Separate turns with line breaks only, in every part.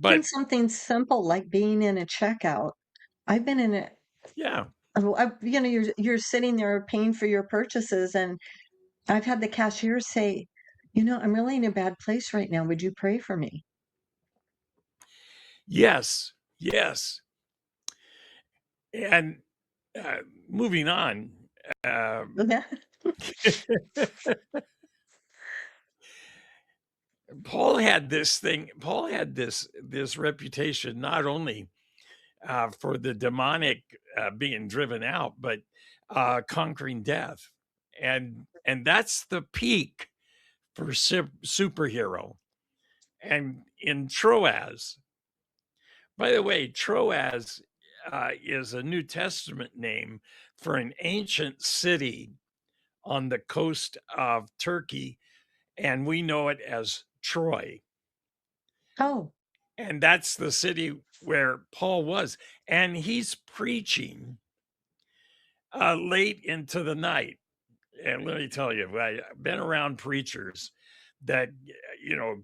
Even
But
something simple like being in a checkout. I've been in it.
yeah,
You're sitting there paying for your purchases, and I've had the cashier say, I'm really in a bad place right now. Would you pray for me?
yes, yes. And uh, moving on, um,
Yeah.
Paul had this reputation not only for the demonic being driven out, but conquering death, and that's the peak for superhero. And in Troas, by the way, Troas is a New Testament name for an ancient city on the coast of Turkey, and we know it as Troy.
Oh,
And that's the city where Paul was. And he's preaching late into the night. And let me tell you, I've been around preachers that,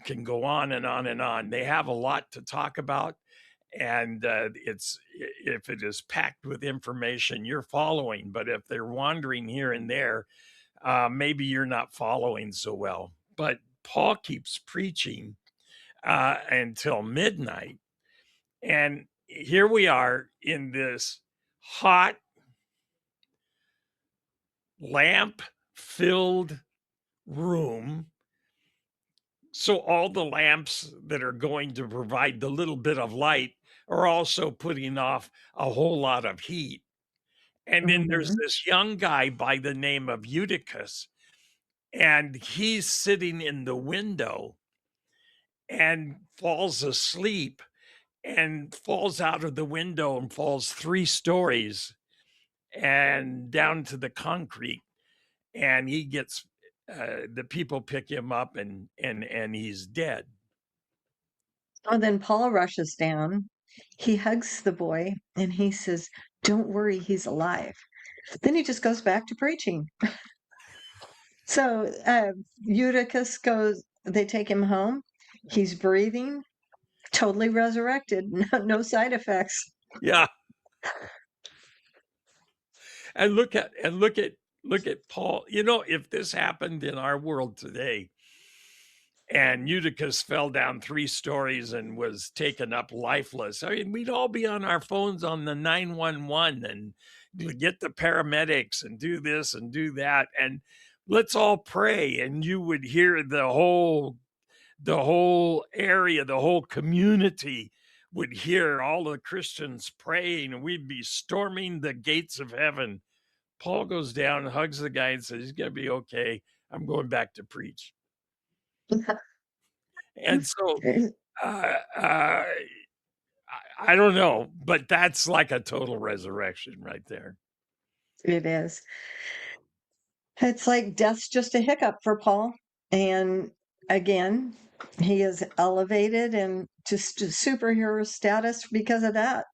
can go on and on and on. They have a lot to talk about. And if it is packed with information, you're following. But if they're wandering here and there, maybe you're not following so well. But Paul keeps preaching until midnight. And here we are in this hot, lamp filled room. So all the lamps that are going to provide the little bit of light are also putting off a whole lot of heat. And then there's
mhm.
this young guy by the name of Eutychus, and he's sitting in the window and falls asleep and falls out of the window and falls 3 stories and down to the concrete. And he gets the people pick him up and he's dead.
Oh, then Paul rushes down. He hugs the boy and he says, "Don't worry, he's alive." Then he just goes back to preaching. So Eutychus goes, they take him home. He's breathing, totally resurrected, no side effects.
Yeah. And look at Paul. If this happened in our world today and Eutychus fell down 3 stories and was taken up lifeless, I mean, we'd all be on our phones on the 911 and get the paramedics and do this and do that. And let's all pray. And you would hear the whole area, the whole community would hear all the Christians praying, and we'd be storming the gates of heaven. Paul goes down, hugs the guy, and says, "He's going to be okay. I'm going back to preach." And so, uh, uh, I don't know, but that's like a total resurrection right there.
It is. It's like death's just a hiccup for Paul. And again, he is elevated and just to superhero status because of that.